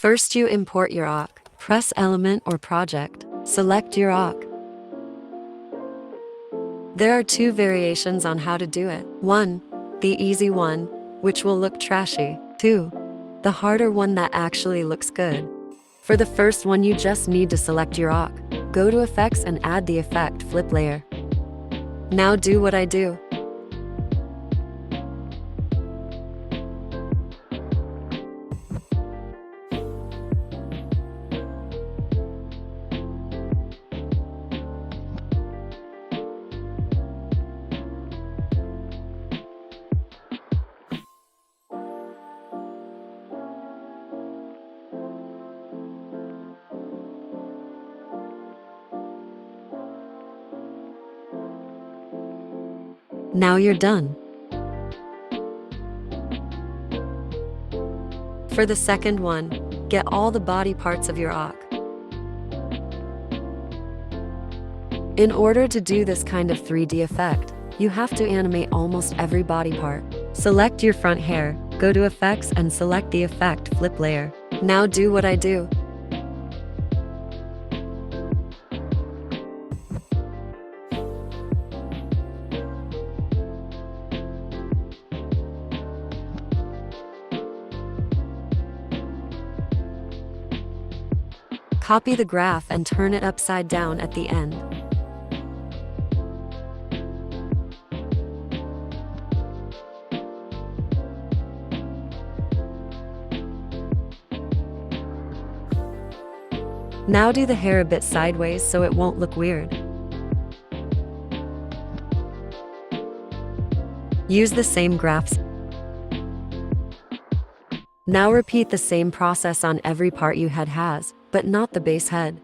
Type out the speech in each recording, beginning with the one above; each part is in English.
First, you import your awk. Press Element or Project. Select your awk. There are two variations on how to do it. 1. The easy one, which will look trashy. 2. The harder one that actually looks good. For the first one, you just need to select your awk. Go to Effects and add the effect Flip Layer. Now do what I do. Now you're done. For the second one, get all the body parts of your awk. In order to do this kind of 3D effect, you have to animate almost every body part. Select your front hair, go to Effects and select the effect Flip Layer. Now do what I do. Copy the graph and turn it upside down at the end. Now do the hair a bit sideways so it won't look weird. Use the same graphs. Now repeat the same process on every part you has, but not the base head.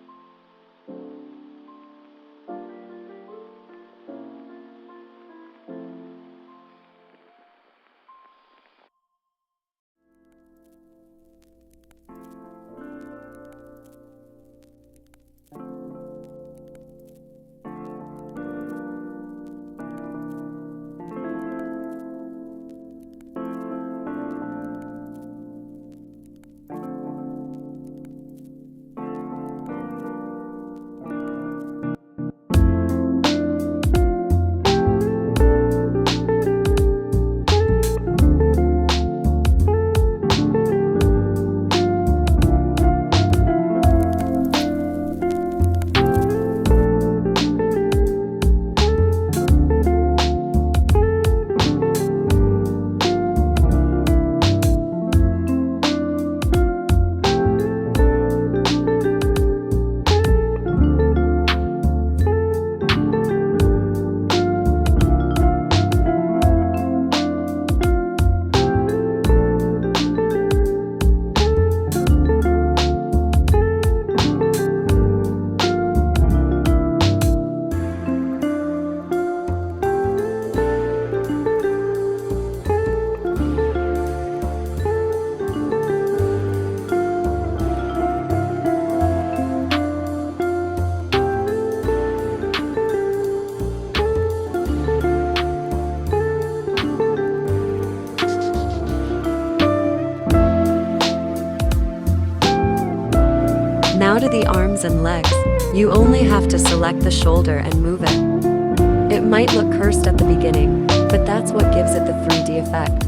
Now to the arms and legs. You only have to select the shoulder and move it. It might look cursed at the beginning, but that's what gives it the 3D effect.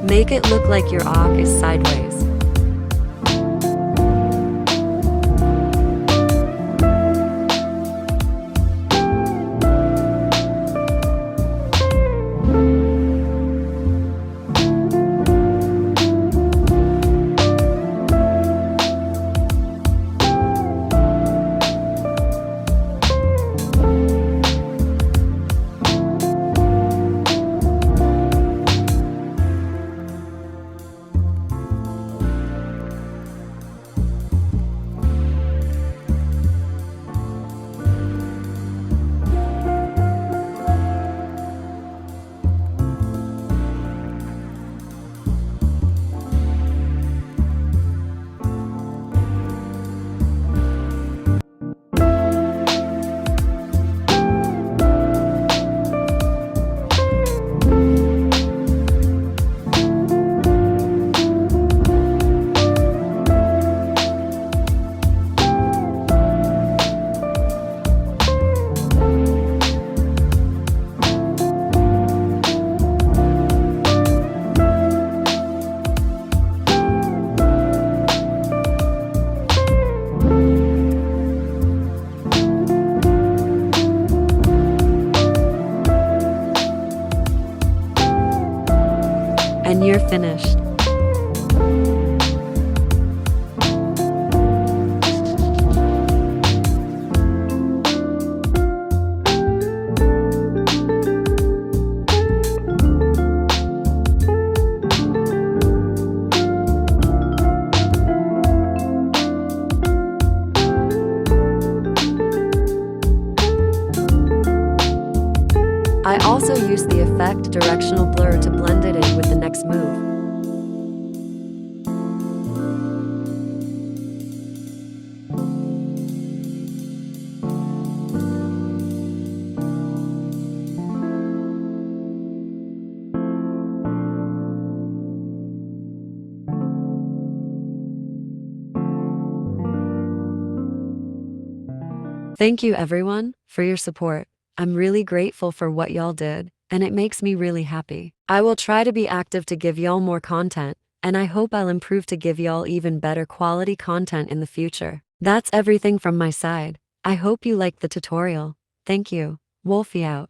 Make it look like your awk is sideways. and you're finished. I also use the effect directional blur to blend it in with the next move. Thank you everyone for your support. I'm really grateful for what y'all did, and it makes me really happy. I will try to be active to give y'all more content, and I hope I'll improve to give y'all even better quality content in the future. That's everything from my side. I hope you liked the tutorial. Thank you. Wolfie out.